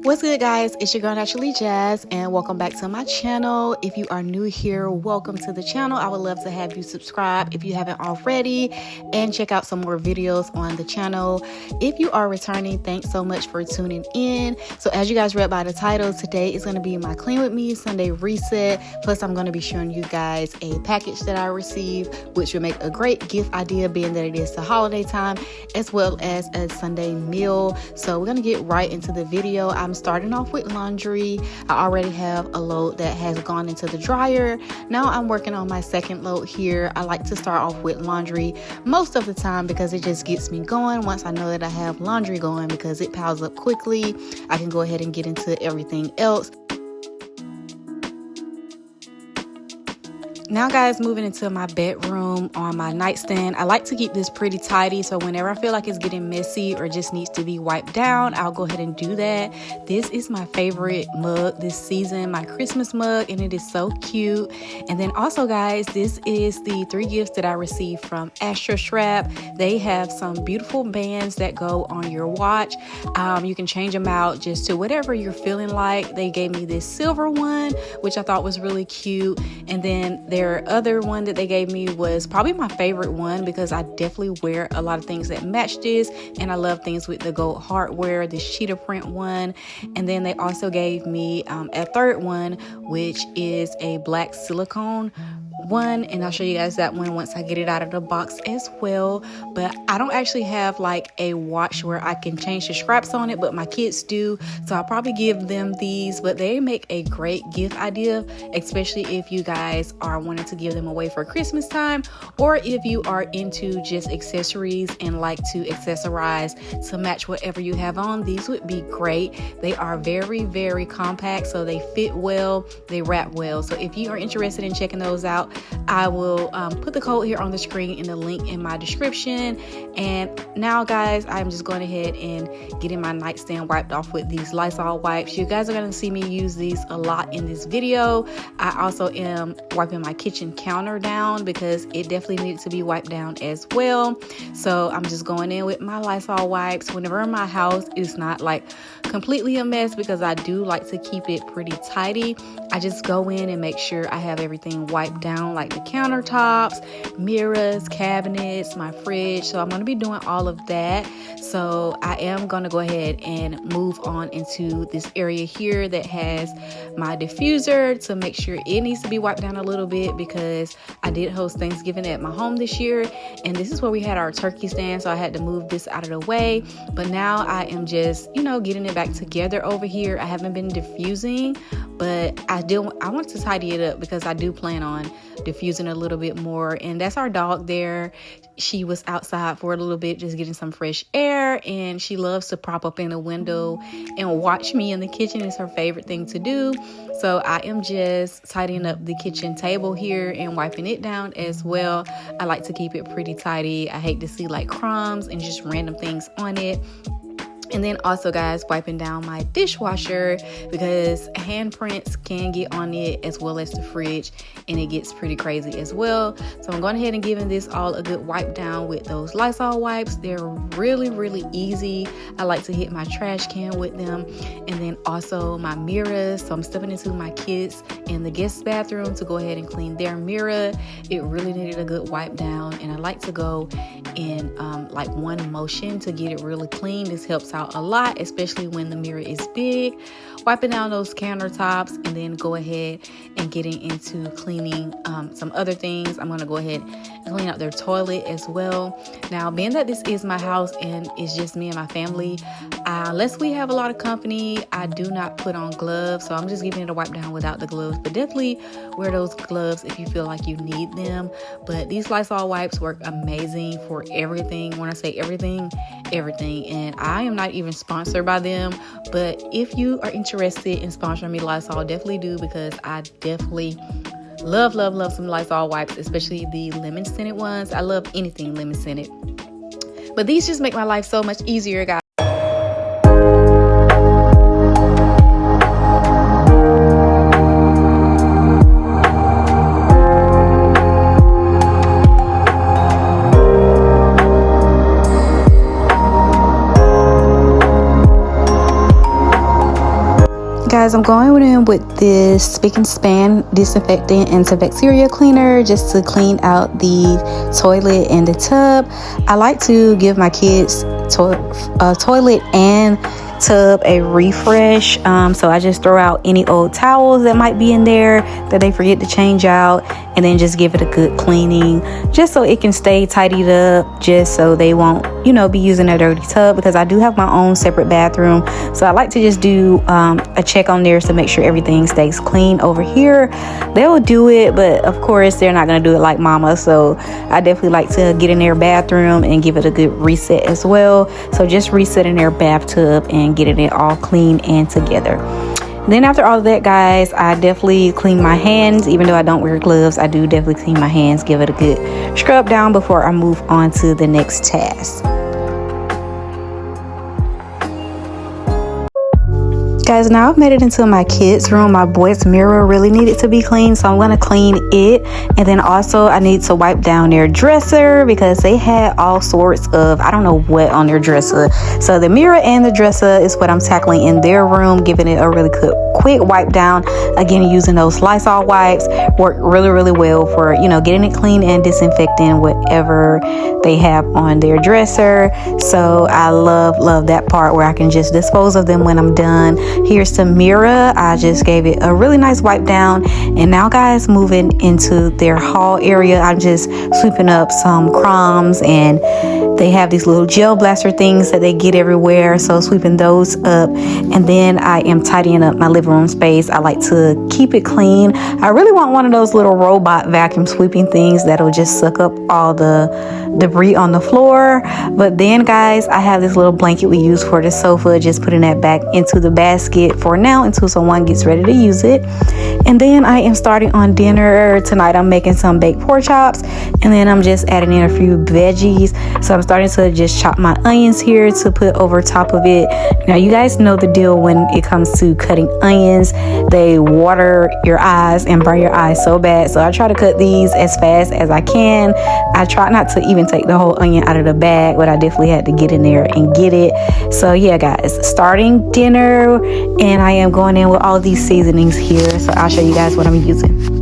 What's good, guys? It's your girl Naturally Jazz, and welcome back to my channel. If you are new here, welcome to the channel. I would love to have you subscribe if you haven't already, and check out some more videos on the channel. If you are returning, thanks so much for tuning in. So as you guys read by the title, today is going to be my Clean With Me Sunday reset. Plus, I'm going to be showing you guys a package that I received, which will make a great gift idea, being that it is the holiday time, as well as a Sunday meal. So we're going to get right into the video. I'm starting off with laundry. I already have a load that has gone into the dryer. Now I'm working on my second load here. I like to start off with laundry most of the time because it just gets me going. Once I know that I have laundry going, because it piles up quickly, I can go ahead and get into everything else. Now, guys, moving into my bedroom on my nightstand. I like to keep this pretty tidy, so whenever I feel like it's getting messy or just needs to be wiped down, I'll go ahead and do that. This is my favorite mug this season, my Christmas mug, and it is so cute. And then also, guys, this is the 3 gifts that I received from Astra Strap. They have some beautiful bands that go on your watch. You can change them out just to whatever you're feeling like. They gave me this silver one, which I thought was really cute. And then their other one that they gave me was probably my favorite one, because I definitely wear a lot of things that match this, and I love things with the gold hardware, this cheetah print one. And then they also gave me a third one, which is a black silicone one, and I'll show you guys that one once I get it out of the box as well. But I don't actually have like a watch where I can change the straps on it, but my kids do, so I'll probably give them these. But they make a great gift idea, especially if you guys are wanting to give them away for Christmas time, or if you are into just accessories and like to accessorize to match whatever you have on. These would be great. They are very, very compact, so they fit well, they wrap well. So if you are interested in checking those out, I will put the code here on the screen and the link in my description. And now, guys, I'm just going ahead and getting my nightstand wiped off with these Lysol wipes. You guys are going to see me use these a lot in this video. I also am wiping my kitchen counter down because it definitely needs to be wiped down as well. So I'm just going in with my Lysol wipes. Whenever my house is not like completely a mess, because I do like to keep it pretty tidy, I just go in and make sure I have everything wiped down, like the countertops, mirrors, cabinets, my fridge. So I'm going to be doing all of that. So I am going to go ahead and move on into this area here that has my diffuser to make sure it needs to be wiped down a little bit, because I did host Thanksgiving at my home this year, and this is where we had our turkey stand, so I had to move this out of the way. But now I am just, getting it back together over here. I haven't been diffusing, but I want to tidy it up because I do plan on diffusing a little bit more. And that's our dog there. She was outside for a little bit just getting some fresh air, and she loves to prop up in the window and watch me in the kitchen. It's her favorite thing to do. So I am just tidying up the kitchen table here and wiping it down as well. I like to keep it pretty tidy. I hate to see like crumbs and just random things on it. And then also, guys, wiping down my dishwasher, because handprints can get on it, as well as the fridge, and it gets pretty crazy as well. So I'm going ahead and giving this all a good wipe down with those Lysol wipes. They're really, really easy. I like to hit my trash can with them. And then also my mirrors. So I'm stepping into my kids in the guest bathroom to go ahead and clean their mirror. It really needed a good wipe down, and I like to go in like one motion to get it really clean. This helps out a lot, especially when the mirror is big. Wiping down those countertops, and then go ahead and getting into cleaning some other things. I'm going to go ahead and clean out their toilet as well. Now, being that this is my house and it's just me and my family, unless we have a lot of company, I do not put on gloves. So I'm just giving it a wipe down without the gloves, but definitely wear those gloves if you feel like you need them. But these Lysol wipes work amazing for everything. When I say everything, everything. And I am not even sponsored by them, but if you are interested in sponsoring me, Lysol, definitely do, because I definitely love some Lysol wipes, especially the lemon scented ones. I love anything lemon scented, but these just make my life so much easier, guys. guys, I'm going in with this Spick and Span disinfectant antibacterial cleaner just to clean out the toilet and the tub. I like to give my kids toilet and tub a refresh, so I just throw out any old towels that might be in there that they forget to change out, and then just give it a good cleaning just so it can stay tidied up, just so they won't, you know, be using a dirty tub, because I do have my own separate bathroom. So I like to just do a check on theirs to make sure everything stays clean. Over here they will do it, but of course they're not going to do it like mama, so I definitely like to get in their bathroom and give it a good reset as well. So just resetting their bathtub and getting it all clean and together. Then after all of that, guys, I definitely clean my hands. Even though I don't wear gloves, I do definitely clean my hands, give it a good scrub down before I move on to the next task. Guys, now I've made it into my kids' room. My boy's mirror really needed to be cleaned, so I'm going to clean it. And then also I need to wipe down their dresser because they had all sorts of, I don't know what on their dresser. So the mirror and the dresser is what I'm tackling in their room, giving it a really quick wipe down. Again, using those Lysol wipes work really well for, you know, getting it clean and disinfecting whatever they have on their dresser. So I love that part where I can just dispose of them when I'm done. Here's the mirror. I just gave it a really nice wipe down. And now, guys, moving into their hall area, I'm just sweeping up some crumbs, and they have these little gel blaster things that they get everywhere, so sweeping those up. And then I am tidying up my living room space. I like to keep it clean. I really want one of those little robot vacuum sweeping things that'll just suck up all the debris on the floor. But then, guys, I have this little blanket we use for the sofa, just putting that back into the basket for now until someone gets ready to use it. And then I am starting on dinner. Tonight I'm making some baked pork chops, and then I'm just adding in a few veggies. So I'm starting to just chop my onions here to put over top of it. Now, you guys know the deal when it comes to cutting onions. They water your eyes and burn your eyes so bad, so I try to cut these as fast as I can. I try not to even take the whole onion out of the bag, but I definitely had to get in there and get it. So yeah, guys, starting dinner, and I am going in with all of these seasonings here, so I'll show you guys what I'm using.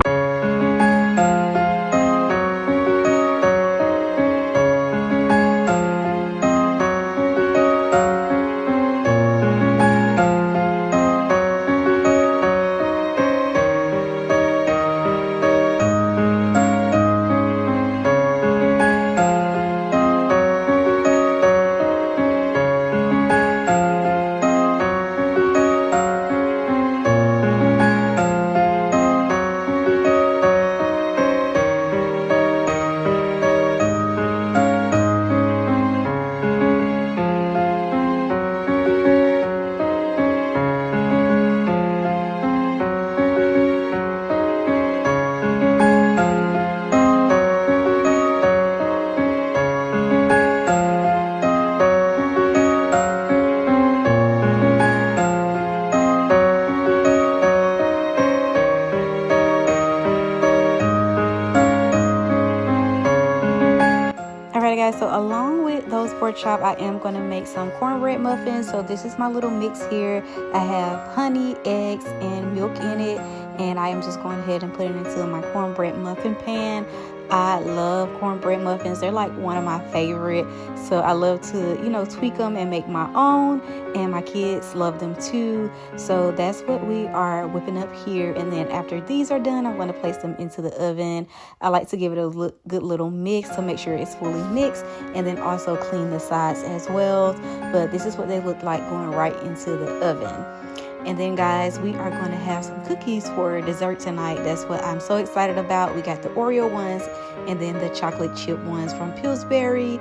So along with those pork chop, I am going to make some cornbread muffins. So this is my little mix here. I have honey, eggs, and milk in it, and I am just going ahead and putting it into my cornbread muffin pan. I love cornbread muffins. They're like one of my favorite. So I love to, you know, tweak them and make my own, and my kids love them too. So that's what we are whipping up here. And then after these are done, I'm going to place them into the oven. I like to give it a good little mix to make sure it's fully mixed, and then also clean the sides as well. But this is what they look like going right into the oven. And then, guys, we are going to have some cookies for dessert tonight. That's what I'm so excited about. We got the Oreo ones and then the chocolate chip ones from Pillsbury.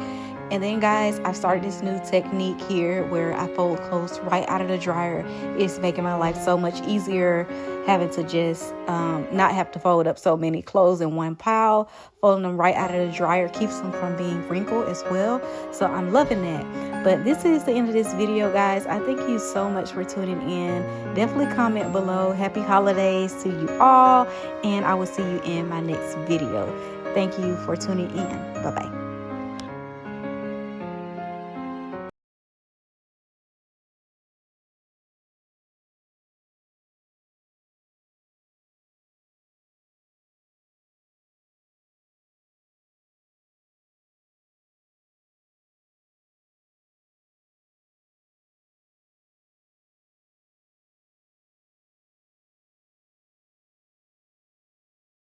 And then, guys, I've started this new technique here where I fold clothes right out of the dryer. It's making my life so much easier, having to just not have to fold up so many clothes in one pile. Folding them right out of the dryer keeps them from being wrinkled as well. So I'm loving that. But this is the end of this video, guys. I thank you so much for tuning in. Definitely comment below. Happy holidays to you all, and I will see you in my next video. Thank you for tuning in. Bye-bye.